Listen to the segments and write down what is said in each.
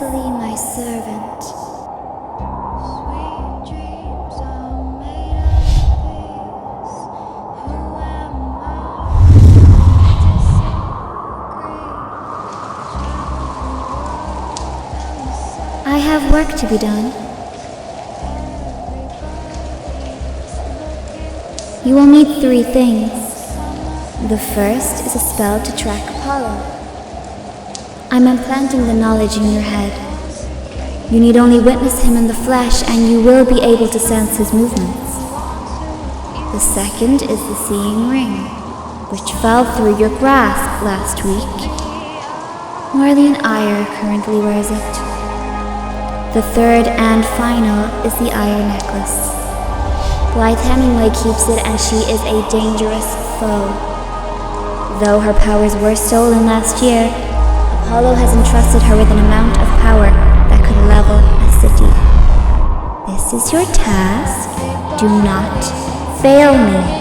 successfully my servant. Sweet dreams are made of this. Who am I to disagree? I have work to be done. You will need 3 things. The first is a spell to track Apollo. I'm implanting the knowledge in your head. You need only witness him in the flesh and you will be able to sense his movements. The second is the seeing ring, which fell through your grasp last week. Marlene currently wears it. The third and final is the iron necklace. Blythe Hemingway keeps it and she is a dangerous foe. Though her powers were stolen last year, Apollo has entrusted her with an amount of power that could level a city. This is your task. Do not fail me.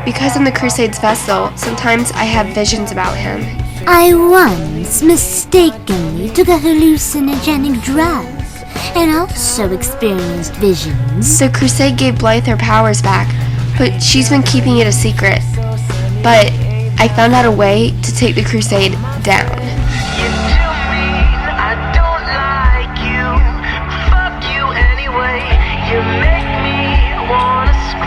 Because I'm the Crusade's vessel, sometimes I have visions about him. I once mistakenly took a hallucinogenic drug and also experienced visions. The Crusade gave Blythe her powers back, but she's been keeping it a secret. But I found out a way to take the Crusade down.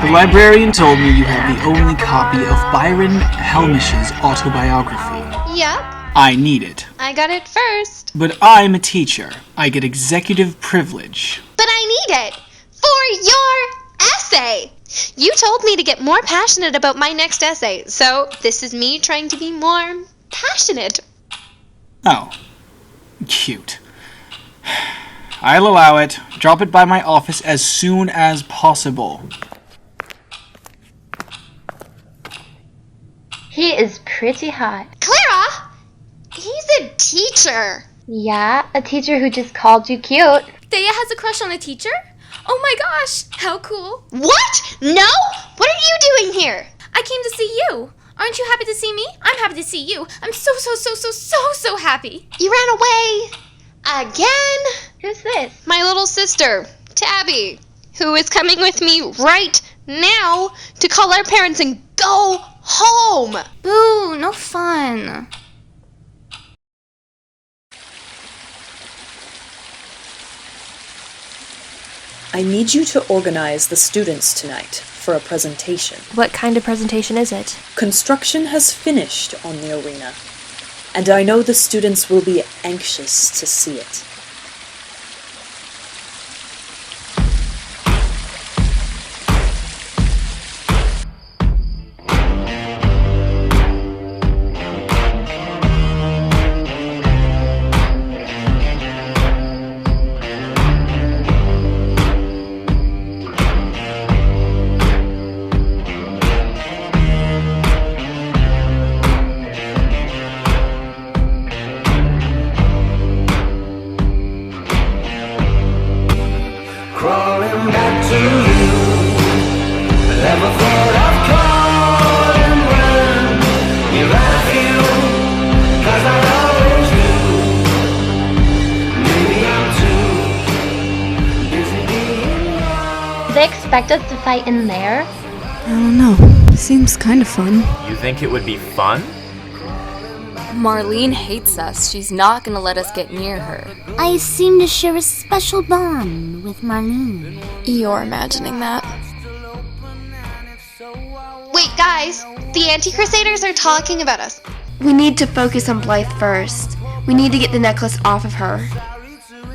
The librarian told me you have the only copy of Byron Helmish's autobiography. Yep. I need it. I got it first. But I'm a teacher. I get executive privilege. But I need it for your essay. You told me to get more passionate about my next essay, so this is me trying to be more passionate. Oh. Cute. I'll allow it. Drop it by my office as soon as possible. He is pretty hot. Clara! He's a teacher. Yeah, a teacher who just called you cute. Thea has a crush on a teacher? Oh my gosh, how cool. What? No? What are you doing here? I came to see you. Aren't you happy to see me? I'm happy to see you. I'm so happy. You ran away. Again? Who's this? My little sister, Tabby, who is coming with me right now to call our parents and go home. Boo, no fun. I need you to organize the students tonight for a presentation. What kind of presentation is it? Construction has finished on the arena, and I know the students will be anxious to see it. expect us to fight in there? I don't know. Seems kind of fun. You think it would be fun? Marlene hates us. She's not gonna let us get near her. I seem to share a special bond with Marlene. You're imagining that. Wait, guys! The Anti-Crusaders are talking about us. We need to focus on Blythe first. We need to get the necklace off of her.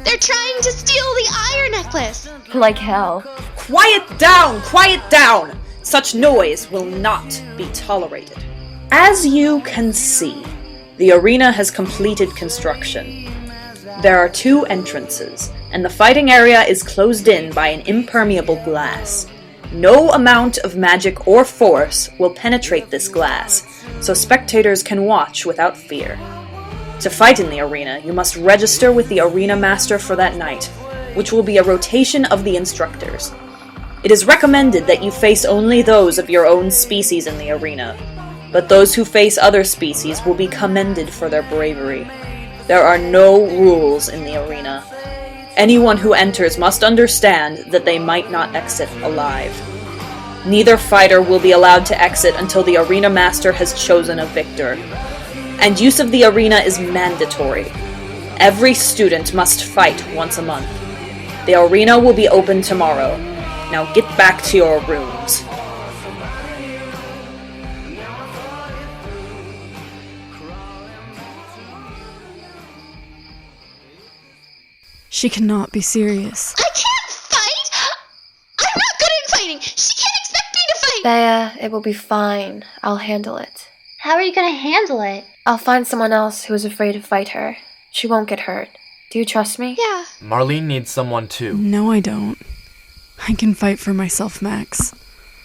They're trying to steal the iron necklace! Like hell. Quiet down! Quiet down! Such noise will not be tolerated. As you can see, the arena has completed construction. There are 2 entrances, and the fighting area is closed in by an impermeable glass. No amount of magic or force will penetrate this glass, so spectators can watch without fear. To fight in the arena, you must register with the arena master for that night, which will be a rotation of the instructors. It is recommended that you face only those of your own species in the arena, but those who face other species will be commended for their bravery. There are no rules in the arena. Anyone who enters must understand that they might not exit alive. Neither fighter will be allowed to exit until the arena master has chosen a victor. And use of the arena is mandatory. Every student must fight once a month. The arena will be open tomorrow. Now get back to your rooms. She cannot be serious. I can't fight! I'm not good at fighting! She can't expect me to fight! Bea, it will be fine. I'll handle it. How are you gonna handle it? I'll find someone else who is afraid to fight her. She won't get hurt. Do you trust me? Yeah. Marlene needs someone too. No, I don't. I can fight for myself, Max.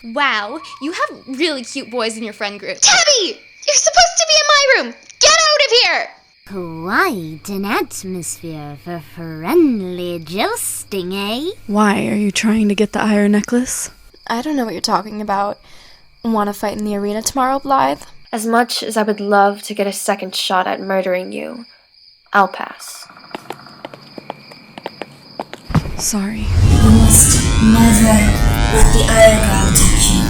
Wow, you have really cute boys in your friend group. Tabby! You're supposed to be in my room! Get out of here! Quite an atmosphere for friendly jousting, eh? Why? Are you trying to get the iron necklace? I don't know what you're talking about. Want to fight in the arena tomorrow, Blythe? As much as I would love to get a second shot at murdering you, I'll pass. Sorry. You must never let the iron girl touch you.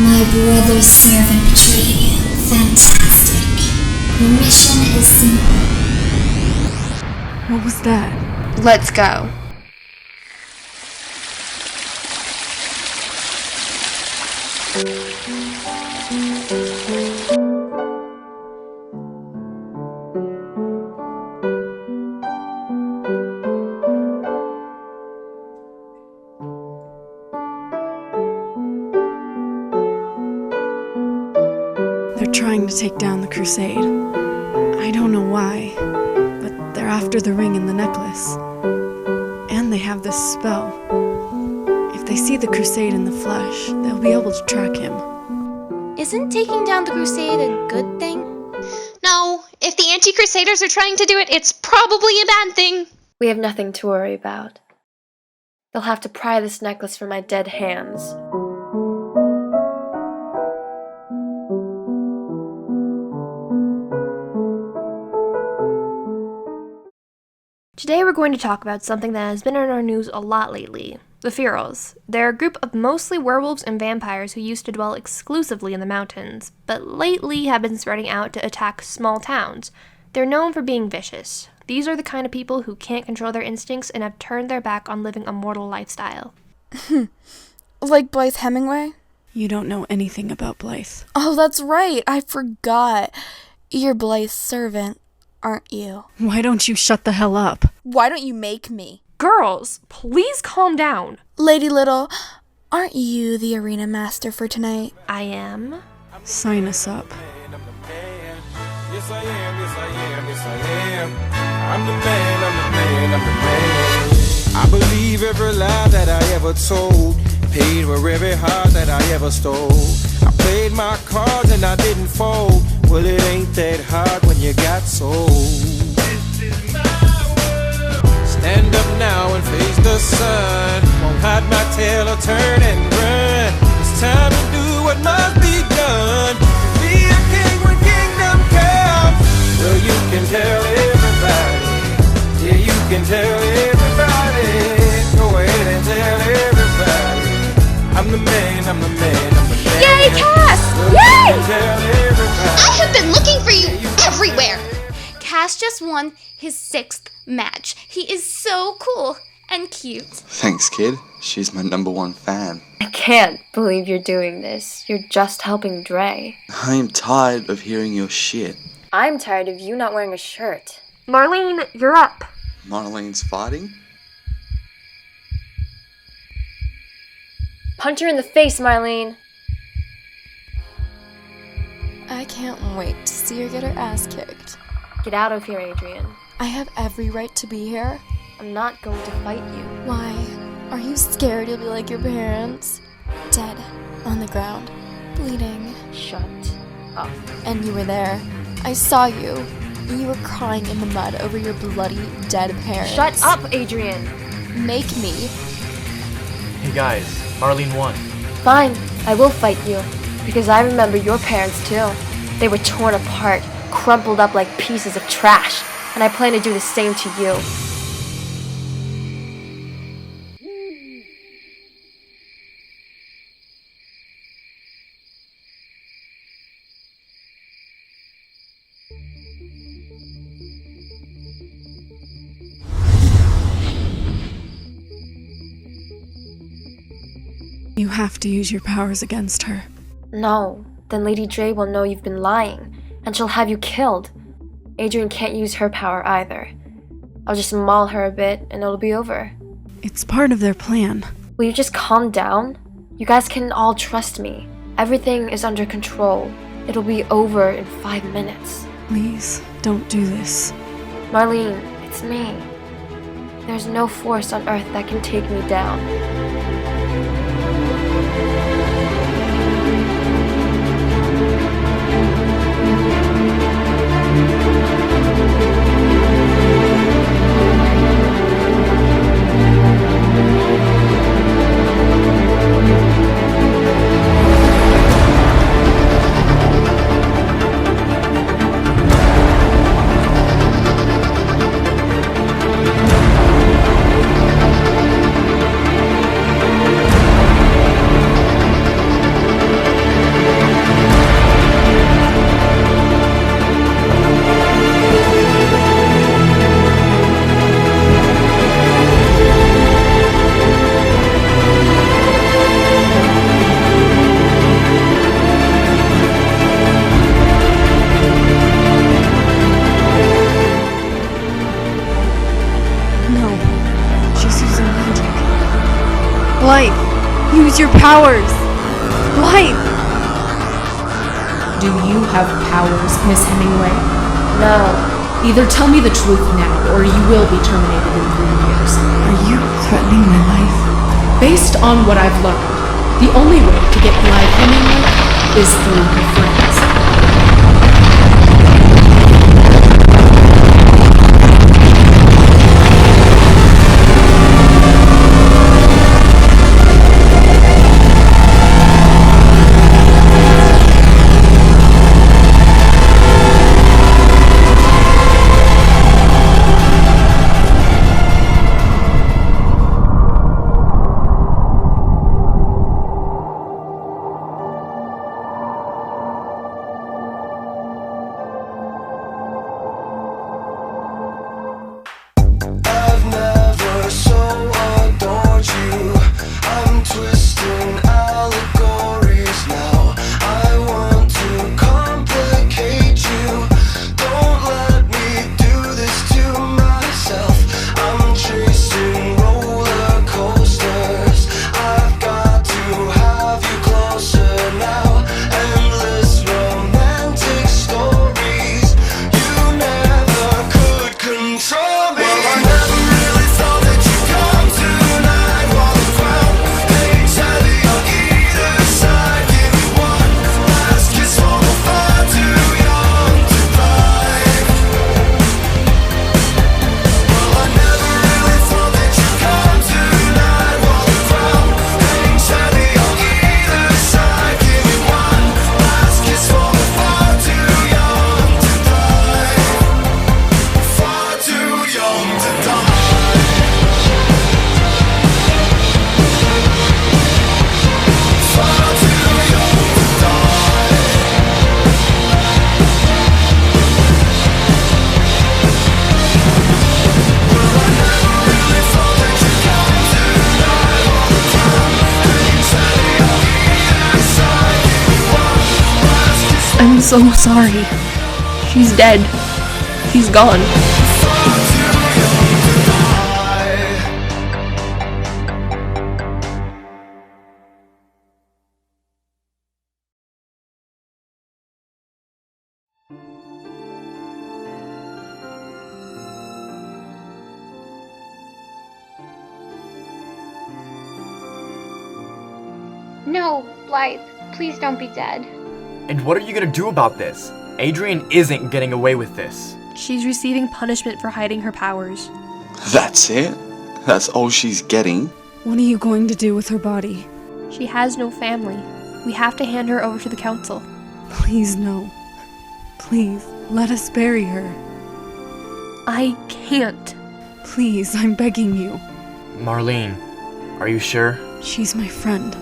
My brother's servant betrayed you. Fantastic. Your mission is simple. What was that? Let's go. They're trying to take down the crusade. I don't know why, but they're after the ring and the necklace. And they have this spell. If they see the crusade in the flesh, they'll be able to track him. Isn't taking down the crusade a good thing? No, if the Anti-Crusaders are trying to do it, it's probably a bad thing. We have nothing to worry about. They'll have to pry this necklace from my dead hands. Today we're going to talk about something that has been in our news a lot lately. The Fearals. They're a group of mostly werewolves and vampires who used to dwell exclusively in the mountains, but lately have been spreading out to attack small towns. They're known for being vicious. These are the kind of people who can't control their instincts and have turned their back on living a mortal lifestyle. Like Blythe Hemingway? You don't know anything about Blythe. Oh, that's right. I forgot. You're Blythe's servant, aren't you? Why don't you shut the hell up? Why don't you make me? Girls, please calm down. Lady Little, aren't you the arena master for tonight? I am. Sign us up. Yes, I am, yes, I am, yes, I am. I'm the man, I'm the man, I'm the man. I believe every lie that I ever told. Paid for every heart that I ever stole. I played my cards and I didn't fold. Well, it ain't that hard when you got sold. This is my world. Stand up now and face the sun. Won't hide my tail or turn and run. It's time to do what must be done. Be a king when kingdom comes. Well, you can tell everybody. Yeah, you can tell everybody. Go tell everybody. I have been looking for you everywhere. Cass just won his 6th match. He is so cool and cute. Thanks, kid. She's my #1 fan. I can't believe you're doing this. You're just helping Dre. I am tired of hearing your shit. I'm tired of you not wearing a shirt. Marlene, you're up. Marlene's fighting? Punch her in the face, Marlene. I can't wait to see her get her ass kicked. Get out of here, Adrian. I have every right to be here. I'm not going to fight you. Why? Are you scared you'll be like your parents? Dead, on the ground, bleeding. Shut up. And you were there. I saw you. You were crying in the mud over your bloody, dead parents. Shut up, Adrian. Make me. Hey guys, Marlene won. Fine, I will fight you. Because I remember your parents too. They were torn apart, crumpled up like pieces of trash. And I plan to do the same to you. You have to use your powers against her. No, then Lady Dre will know you've been lying, and she'll have you killed. Adrian can't use her power either. I'll just maul her a bit, and it'll be over. It's part of their plan. Will you just calm down? You guys can all trust me. Everything is under control. It'll be over in 5 minutes. Please, don't do this. Marlene, it's me. There's no force on Earth that can take me down. Light! Use your powers! Light! Do you have powers, Miss Hemingway? No. Either tell me the truth now, or you will be terminated in 3 years. Are you threatening my life? Based on what I've learned, the only way to get Blythe Hemingway is through her friends. so sorry. She's dead. She's gone. No, Blythe, please don't be dead. And what are you gonna do about this? Adrian isn't getting away with this. She's receiving punishment for hiding her powers. That's it? That's all she's getting? What are you going to do with her body? She has no family. We have to hand her over to the council. Please, no. Please, let us bury her. I can't. Please, I'm begging you. Marlene, are you sure? She's my friend.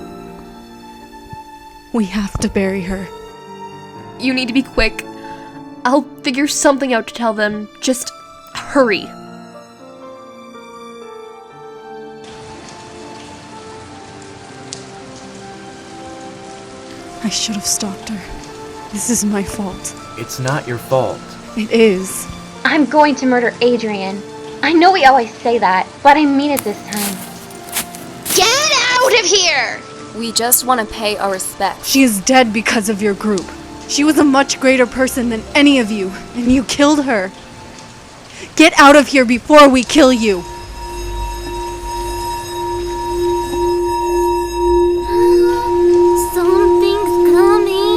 We have to bury her. You need to be quick. I'll figure something out to tell them. Just hurry. I should have stopped her. This is my fault. It's not your fault. It is. I'm going to murder Adrian. I know we always say that, but I mean it this time. Get out of here! We just want to pay our respects. She is dead because of your group. She was a much greater person than any of you, and you killed her. Get out of here before we kill you! Something's coming.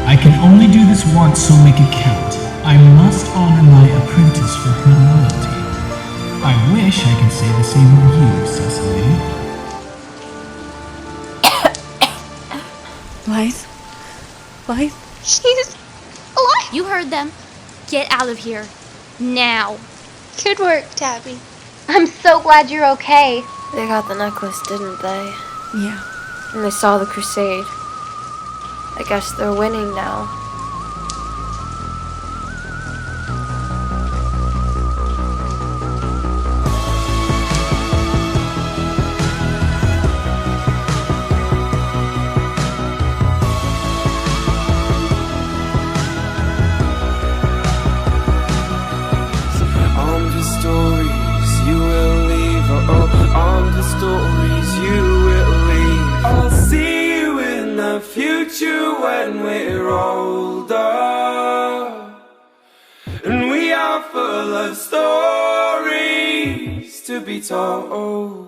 I can only do this once, so make it count. I must honor my apprentice for her loyalty. I wish I could say the same of you, Cecily. Blythe? Blythe? She's alive! You heard them. Get out of here. Now. Good work, Tabby. I'm so glad you're okay. They got the necklace, didn't they? Yeah. And they saw the crusade. I guess they're winning now. On the stories you will leave, on the stories you will leave. I'll see you in the future when we're older, and we are full of stories to be told.